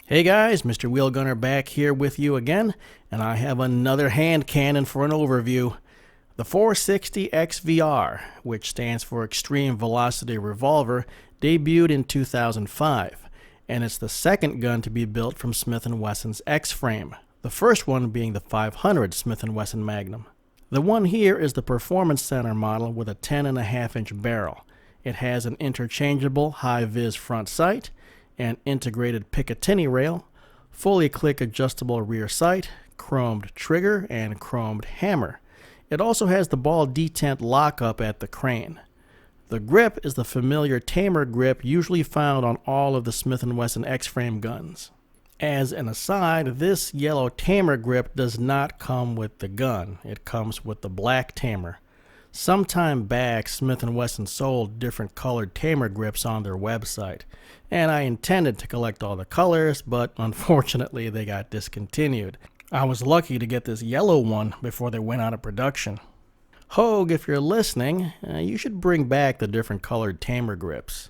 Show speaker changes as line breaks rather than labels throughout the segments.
Hey guys, Mr. Wheel Gunner back here with you again, and I have another hand cannon for an overview. The 460 XVR, which stands for Extreme Velocity Revolver, debuted in 2005, and it's the second gun to be built from Smith & Wesson's X-Frame, the first one being the 500 Smith & Wesson Magnum. The one here is the Performance Center model with a 10.5-inch barrel. It has an interchangeable high-vis front sight, an integrated Picatinny rail, fully click adjustable rear sight, chromed trigger, and chromed hammer. It also has the ball detent lockup at the crane. The grip is the familiar tamer grip usually found on all of the Smith & Wesson X-Frame guns. As an aside, this yellow tamer grip does not come with the gun. It comes with the black tamer. Some time back, Smith & Wesson sold different colored tamer grips on their website, and I intended to collect all the colors, but unfortunately they got discontinued. I was lucky to get this yellow one before they went out of production. Hogue, if you're listening, you should bring back the different colored tamer grips.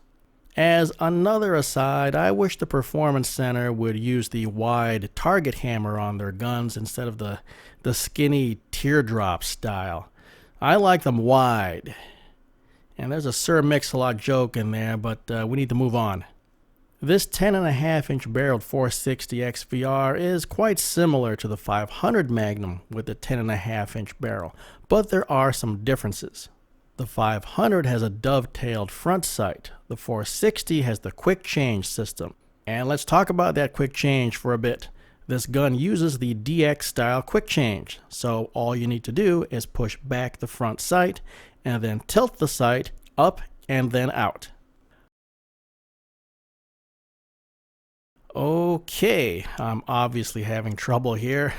As another aside, I wish the Performance Center would use the wide target hammer on their guns instead of the skinny teardrop style. I like them wide. And there's a Sir Mix-a-Lot joke in there, but we need to move on. This 10.5-inch barreled 460 XVR is quite similar to the 500 Magnum with the 10.5-inch barrel, but there are some differences. The 500 has a dovetailed front sight. The 460 has the quick change system. And let's talk about that quick change for a bit. This gun uses the DX style quick change, so all you need to do is push back the front sight and then tilt the sight up and then out. Okay, I'm obviously having trouble here.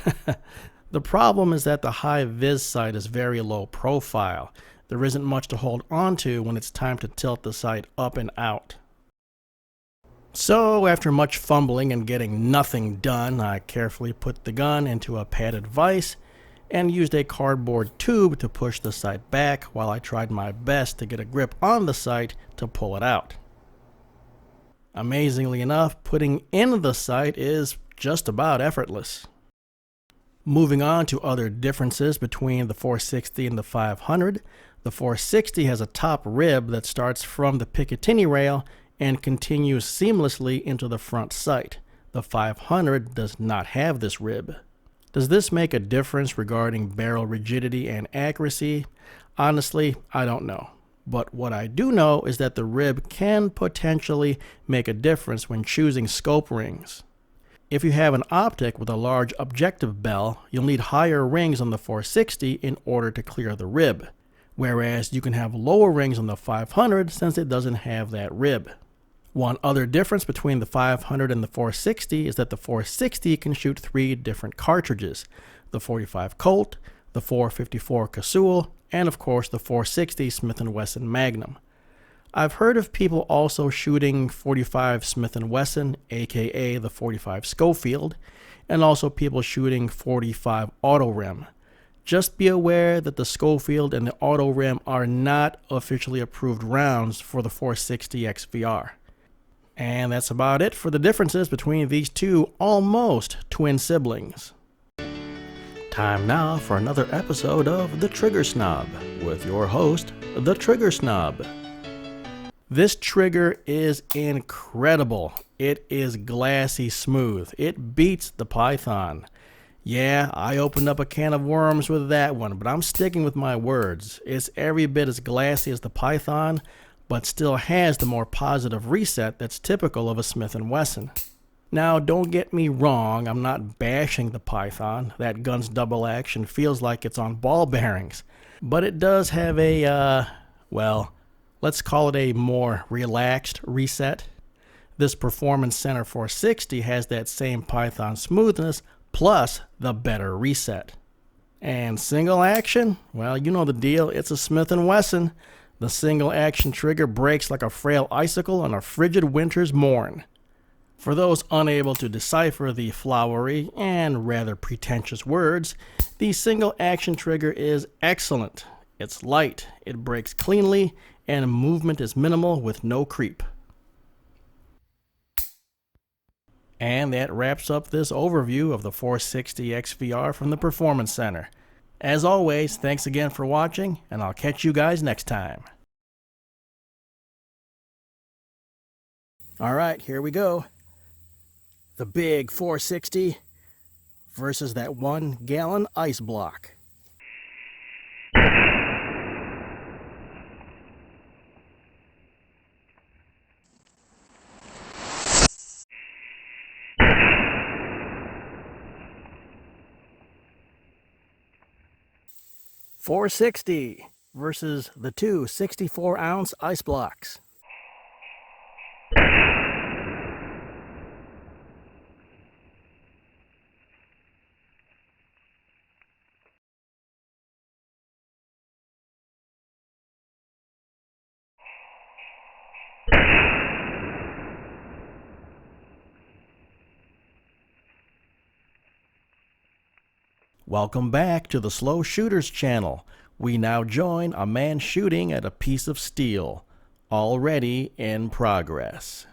The problem is that the high vis sight is very low profile. There isn't much to hold on to when it's time to tilt the sight up and out. So, after much fumbling and getting nothing done, I carefully put the gun into a padded vise and used a cardboard tube to push the sight back while I tried my best to get a grip on the sight to pull it out. Amazingly enough, putting in the sight is just about effortless. Moving on to other differences between the 460 and the 500, the 460 has a top rib that starts from the Picatinny rail and continues seamlessly into the front sight. The 500 does not have this rib. Does this make a difference regarding barrel rigidity and accuracy? Honestly, I don't know. But what I do know is that the rib can potentially make a difference when choosing scope rings. If you have an optic with a large objective bell, you'll need higher rings on the 460 in order to clear the rib, whereas you can have lower rings on the 500 since it doesn't have that rib. One other difference between the 500 and the 460 is that the 460 can shoot 3 different cartridges: the 45 Colt, the 454 Casull, and of course the 460 Smith & Wesson Magnum. I've heard of people also shooting 45 Smith & Wesson, aka the 45 Schofield, and also people shooting 45 Auto Rim. Just be aware that the Schofield and the Auto Rim are not officially approved rounds for the 460 XVR. And that's about it for the differences between these two almost twin siblings. Time now for another episode of The Trigger Snob with your host, The Trigger Snob. This trigger is incredible. It is glassy smooth. It beats the Python. Yeah, I opened up a can of worms with that one, but I'm sticking with my words. It's every bit as glassy as the Python, but still has the more positive reset that's typical of a Smith & Wesson. Now, don't get me wrong, I'm not bashing the Python. That gun's double action feels like it's on ball bearings. But it does have a, let's call it a more relaxed reset. This Performance Center 460 has that same Python smoothness, plus the better reset. And single action? Well, you know the deal, it's a Smith & Wesson. The single action trigger breaks like a frail icicle on a frigid winter's morn. For those unable to decipher the flowery and rather pretentious words, the single action trigger is excellent. It's light, it breaks cleanly, and movement is minimal with no creep. And that wraps up this overview of the 460 XVR from the Performance Center. As always, thanks again for watching, and I'll catch you guys next time. Alright, here we go. The big 460 versus that 1 gallon ice block. .460 versus the two 64-ounce ice blocks. Welcome back to the Slow Shooters channel. We now join a man shooting at a piece of steel, already in progress.